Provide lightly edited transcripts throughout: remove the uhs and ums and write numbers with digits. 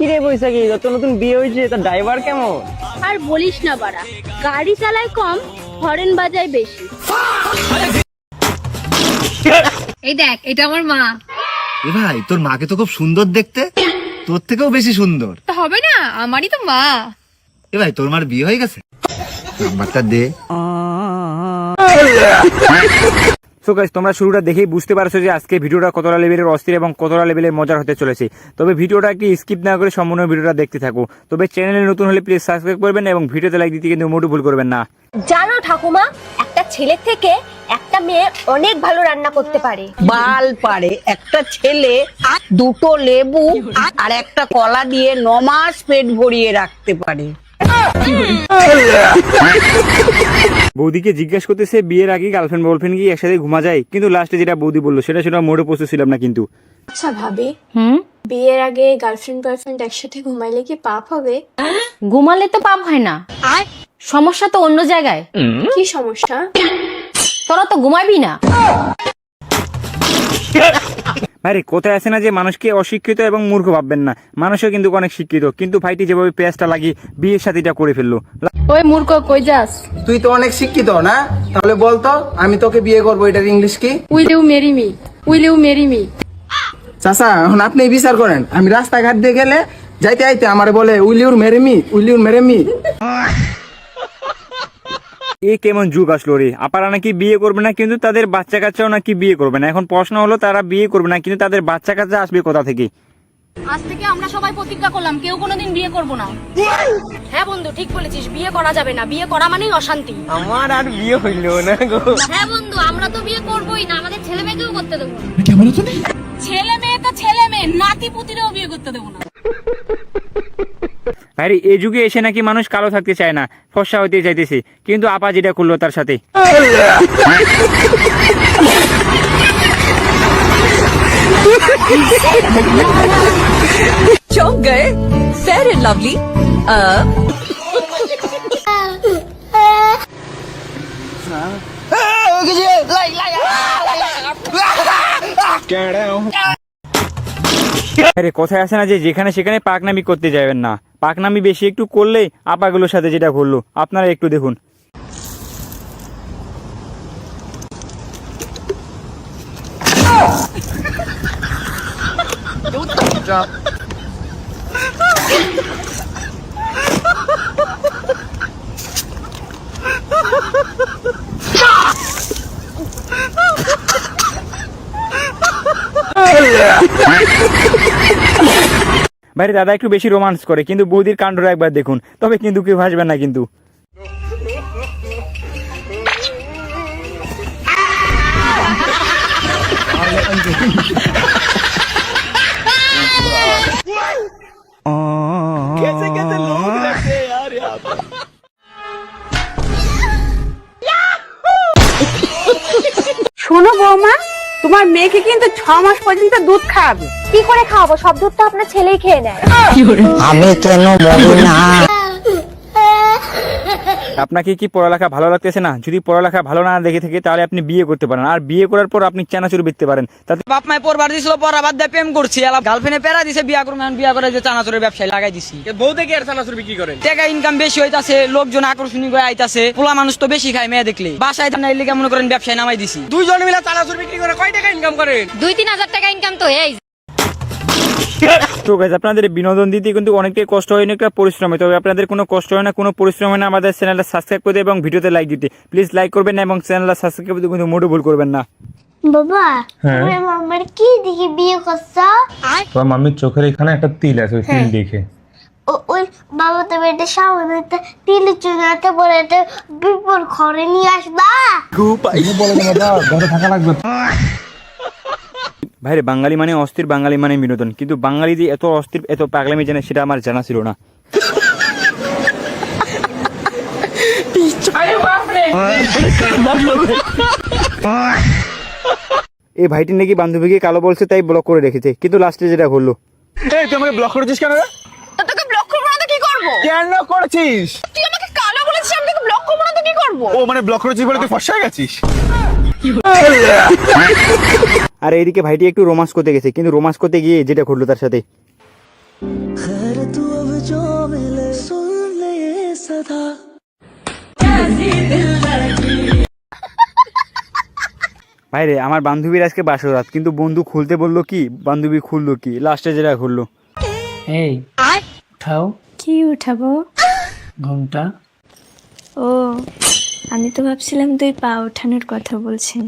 কিরে বৈশাখী, যত নতুন বিয়ে হয়েছে তার ড্রাইভার কেমন? আর বলিস না বাড়া, গাড়ি চালায় কম, হরেন বাজায় বেশি। এই দেখ, এটা আমার মা। এ ভাই, তোর মাকে তো খুব সুন্দর দেখতে, তোর থেকেও বেশি সুন্দর। তা হবে না, আমারই তো মা। এ ভাই, তোর মার বিয়ে হয়ে গেছে? নাম্বারটা দে। সো গাইস, তোমরা শুরুটা দেখেই বুঝতে পারছো যে আজকে ভিডিওটা কতটা লেভেলের অস্থির এবং কতটা লেভেলের মজার হতে চলেছে। তবে ভিডিওটা কি স্কিপ না করে সম্পূর্ণ ভিডিওটা দেখতে থাকো। তবে চ্যানেলে নতুন হলে প্লিজ সাবস্ক্রাইব করবেন এবং ভিডিওতে লাইক দিতে কিন্তু মোটেও ভুল করবেন না। জানো ঠাকুমা, একটা ছেলে থেকে একটা মেয়ে অনেক ভালো রান্না করতে পারে। বাল পারে একটা ছেলে দুটো লেবু আর একটা কলা দিয়ে 9 মাস পেট ভরিয়ে রাখতে পারে। বৌদিকে জিজ্ঞাসা করতেছে বিয়ের আগে গার্লফ্রেন্ড বয়ফ্রেন্ড কি একসাথে ঘুমা যায়, কিন্তু লাস্টে যেটা বৌদি বললো সেটা মোটেও প্রস্তুত ছিলাম না। কিন্তু আচ্ছা ভাবি, বিয়ের আগে গার্লফ্রেন্ড বয়ফ্রেন্ড একসাথে ঘুমাইলে কি পাপ হবে? ঘুমালে তো পাপ হয় না, সমস্যা তো অন্য জায়গায়। কি সমস্যা? তোরা তো ঘুমাবি না। ভাই কোথায় আছে না যে মানুষকে অশিক্ষিত এবং মূর্খ ভাববেন না, মানুষও কিন্তু অনেক শিক্ষিত। কিন্তু ভাইটি যেভাবে পেঁয়াজটা লাগিয়ে বিয়ের সাথীটা করে ফেললো। ওই মূর্খ, কই যাস? তুই তো অনেক শিক্ষিত না, তাহলে বলতো আমি তোকে বিয়ে করবো, এটার ইংলিশ কি? Will you marry me? Will you marry me? চাচা, এখন আপনি বিচার করেন। আমি রাস্তাঘাট দিয়ে গেলে যাইতে আইতে আমারে বলে উইল ইউর মেরে মি, উইল ইউর মেরে মি। এ কেমন যুগ আসলো রে! আপারা নাকি বিয়ে করবে না, কিন্তু তাদের বাচ্চা কাচ্চাও নাকি বিয়ে করবে না। এখন প্রশ্ন হলো, তারা বিয়ে করবে না কিন্তু তাদের বাচ্চা কাচ্চা আসবে কোথা থেকে? আজ থেকে আমরা সবাই প্রতিজ্ঞা করলাম কেউ কোনোদিন বিয়ে করব না। হ্যাঁ বন্ধু, ঠিক বলেছিস, বিয়ে করা যাবে না। বিয়ে করা মানেই অশান্তি। আমার আর বিয়ে হইলো না গো। হ্যাঁ বন্ধু, আমরা তো বিয়ে করবোই না, আমাদের ছেলে মেয়েকেও করতে দেবো না। ছেলে মেয়ে তো ছেলে মেয়ে, নাতি পুতিরেও বিয়ে করতে দেবো না। ভাই এই যুগে এসে নাকি মানুষ কালো থাকতে চায় না, ফর্সা হইতে চাইতেছে। কিন্তু আপা যেটা করলো তার সাথে, चौंक गए? फेयर एंड लवली আরে কোথায় আছে না যে যেখানে সেখানে পাকনামি করতে যাবেন না। পাকনামি বেশি একটু করলেই আপাগুলোর সাথে যেটা করলো আপনারা একটু দেখুন। ভাই দাদা একটু বেশি রোমান্স করে, কিন্তু বৌদির কাণ্ডটা একবার দেখুন, তবে কিন্তু কেউ হাসবেন না। কিন্তু শোনো বৌমা, তোমার মেয়েকে কিন্তু 6 মাস পর্যন্ত দুধ খাওয়াবে। কি করে খাওয়াবো? সব দুধ তো আপনার ছেলেই খেয়ে নেয়। আমি কেন বলবো না? আপনাকে কি পড়ালেখা ভালো লাগতেছে না? যদি পড়ালেখা ভালো না দেখে থাকে তাহলে আপনি বিয়ে করতে পারেন, আর বিয়ে করার পর আপনি চানাচুর বেচতে পারেন। তাতে বাপ মায় পরবার দিছিল, পর আবার দিয়ে প্রেম করছি, আলাপ গার্লফ্রেন্ডে পেরা দিছে, বিয়া করব। এখন বিয়া করে যে চানাচুরের ব্যবসায় লাগাই দিছি। বউ দেখে আর চানাচুর বিক্রি করেন, টাকা ইনকাম বেশি হইতাছে, লোকজন আকর্ষণীয় হয়ে আইতাছে, পোলা মানুষ তো বেশি খায় মেয়ে দেখলে। বাসায় নাইলে কেমন করেন ব্যবসায় নামাই দিছি। দুইজন মিলে চানাচুর বিক্রি করে কয় টাকা ইনকাম করেন? 2-3 হাজার টাকা ইনকাম তো এই। তো গাইস, আপনাদের বিনোদন দিতে কিন্তু অনেকটাই কষ্ট হয়, অনেকটা পরিশ্রম হয়। তবে আপনাদের কোনো কষ্ট হয় না, কোনো পরিশ্রম হয় না আমাদের চ্যানেলটা সাবস্ক্রাইব করে এবং ভিডিওতে লাইক দিতে। প্লিজ লাইক করবেন না এবং চ্যানেলটা সাবস্ক্রাইব করতে কিন্তু মোটেও ভুল করবেন না। বাবা, তুমি মামার কি দেখে বিয়ে করছো? তোমার মাম্মির চোখের এখানে একটা তিল আছে, ওই তিল দেখে। ওই বাবা, তুমি এটা সামনে তিল চুনাতে বলে এটা বিপদ ঘরে নিয়ে আসবা। বলে বাবা, ঘরে থাকা লাগবে। ভাইরে বাঙালি মানে অস্থির, বাঙালি মানে বিনোদন, কিন্তু বাঙালি যে এত অস্থির এত পাগলামি জানে সেটা আমার জানা ছিল না। এই ভাইটি নাকি বান্ধবীকে কালো বলছে তাই ব্লক করে রেখেছে, কিন্তু লাস্টে যেটা করলো। এই তুই আমাকে ব্লক করেছিস কেন রে? তোকে ব্লক করবো না তো কি করবো? কেন করেছিস? তুই আমাকে কালো বলেছিস, আমি তোকে ব্লক করবো না তো কি করবো? ও মানে ব্লক করেছিস বলে তুই ফর্সা হয়ে গেছিস? আর এইদিকে ভাইটি একটু রোমান্স করতে গেছে, কিন্তু রোমান্স করতে গিয়ে যেটা ঘটলো তার সাথে। ভাইরে আমার বান্ধবীর আজকে বাসরাত, কিন্তু বন্ধু খুলতে বললো কি, বান্ধবী খুললো কি, লাস্টে যেটা খুললো। এই উঠাও। কি উঠাবো? ঘুমটা। ও, আমি তো ভাবছিলাম তুই পা ওঠানোর কথা বলছেন।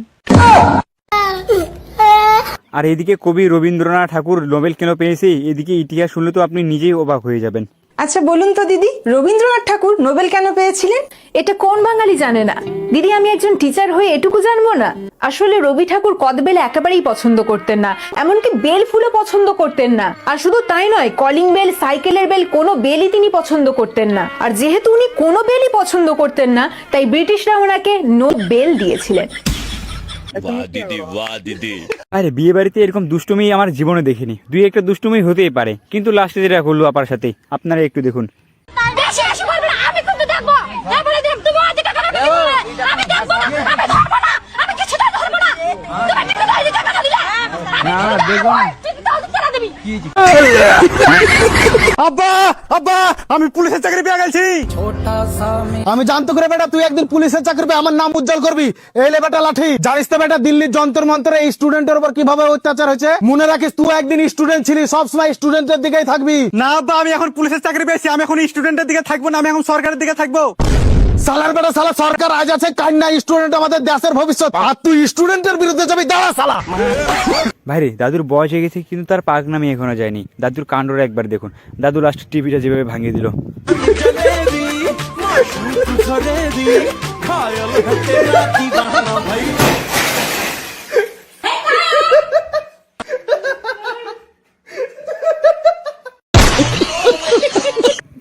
আর এদিকে কবি রবীন্দ্রনাথ ঠাকুর নোবেল কেন পেয়েছে, এদিকে ইতিহাস শুনলে তো আপনি নিজেই অবাক হয়ে যাবেন। আচ্ছা বলুন তো দিদি, রবীন্দ্রনাথ ঠাকুর নোবেল কেন পেয়েছিলেন? এটা কোন বাঙালি জানে না? দিদি আমি একজন টিচার হয়ে এটুকু জানবো না? আসলে রবি ঠাকুর কদবেল একেবারেই পছন্দ করতেন না, এমনকি বেল ফুলও পছন্দ করতেন না। আর শুধু তাই নয়, কলিং বেল, সাইকেলের বেল, কোনো বেলই তিনি পছন্দ করতেন না। আর যেহেতু উনি কোনো বেলই পছন্দ করতেন না, তাই ব্রিটিশরা ওনাকে নো বেল দিয়েছিলেন। আরে বিয়ে বাড়িতে এরকম দুষ্টুমি আমার জীবনে দেখিনি। দুই একটা দুষ্টুমি হতেই পারে, কিন্তু লাস্টে যেটা করলো আপার সাথে, আপনারা একটু দেখুন। আমি কিন্তু দেখবো, তারপরে দেখব তুমি ওদিকে কেন দিলে? আমি দেখবো, আমি ধরবো না, আমি কিছুটা ধরবো না। তুমি কিন্তু ওদিকে কেন দিলে? না দেখবো না। তুই তো ওদিকে কেন দিবি? আব্বা আব্বা, আমি পুলিশের চাকরি পেয়ে গেছি। আমি জানতো করে বেটা তুই একদিন পুলিশের চাকরি পেয়ে আমার নাম উজ্জ্বল করবি। এই লে বেটা লাঠি। জানিস তো বেটা দিল্লির যন্তর মন্তরে এই স্টুডেন্টের উপর কিভাবে অত্যাচার হয়েছে? মনে রাখিস তুই একদিন স্টুডেন্ট ছিলি, সবসময় স্টুডেন্টের দিকেই থাকবি। না আব্বা, আমি এখন পুলিশের চাকরি পেয়েছি, আমি এখন স্টুডেন্টের দিকে থাকবো না, আমি এখন সরকারের দিকে থাকবো। সালার বেটা সালা, সরকার আজ আছে কাল নাই, স্টুডেন্ট আমাদের দেশের ভবিষ্যৎ, আর তুই স্টুডেন্টের বিরুদ্ধে যাবি? দাঁড়া সালা। ভাইরে দাদুর বয়স হয়ে গেছে, কিন্তু তার পাক নামি এখনো যায়নি। দাদুর কাণ্ডটা একবার দেখুন। দাদু লাস্ট টিভিটা যেভাবে ভাঙিয়ে দিল।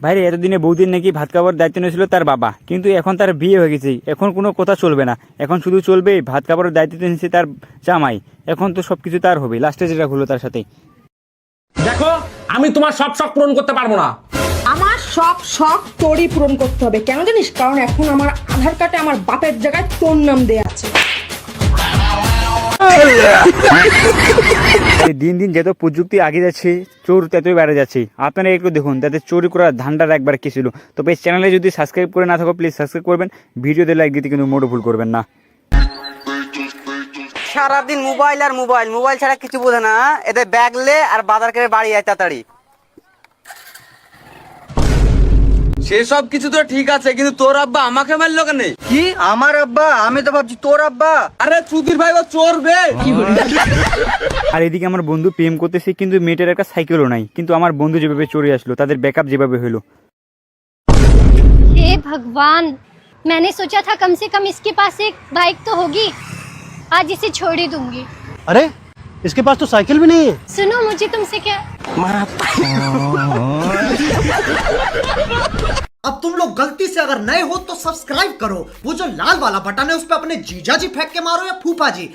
ভাইরে এতদিনে বৌদির নাকি ভাত খাওয়ার দায়িত্ব নিয়েছিল তার বাবা, কিন্তু এখন তার বিয়ে হয়ে গেছে, এখন কোনো কথা চলবে না, এখন শুধু চলবে ভাত খাওয়ার দায়িত্ব নিয়েছে তার জামাই। এখন তো সবকিছু তার হবে। লাস্টে যেটা হলো তার সাথে, দেখো আমি তোমার সব শখ পূরণ করতে পারবো না। আমার সব শখ তোরই পূরণ করতে হবে। কেন জানিস? কারণ এখন আমার আধার কার্ডে আমার বাপের জায়গায় তোর নাম দেয়া আছে। দিন দিন যত প্রযুক্তি আগে যাচ্ছে, চোর ততই বেড়ে যাচ্ছে। আপনারা একটু দেখুন, তাদের চুরি করার ধান্দার একবার কি ছিল। তবে চ্যানেলে যদি সাবস্ক্রাইব করে না থাকো, প্লিজ সাবস্ক্রাইব করবেন, ভিডিওতে লাইক দিতে কিন্তু মোটো ভুল করবেন না। সারাদিন মোবাইল আর মোবাইল, মোবাইল ছাড়া কিছু বোঝে না। এদের ব্যাগলে আর বাজার করে বাড়ি যায় তাড়াতাড়ি। সেসব কিছু তো ঠিক আছে, কিন্তু তোর আব্বা আমাকে মারলো কেন? কি আমার আব্বা? আমি তো ভাবছি তোর আব্বা। আরে চুদির ভাই ও চোর বে। আর এদিকে আমার বন্ধু প্রেম করতেছে, কিন্তু মেয়েটার একটা সাইকেলও নাই। কিন্তু আমার বন্ধু যেভাবে চড়ে আসলো, তাদের ব্যাকআপ যেভাবে হলো। हे भगवान, मैंने सोचा था कम से कम इसके पास एक बाइक तो होगी, आज इसे छोड़ ही दूंगी। अरे इसके पास तो साइकिल भी नहीं है। सुनो मुझे तुमसे क्या। अब तुम लोग गलती से अगर नए हो तो सब्सक्राइब करो, वो जो लाल वाला बटन है उस पर अपने जीजा जी फेंक के मारो या फूफा जी,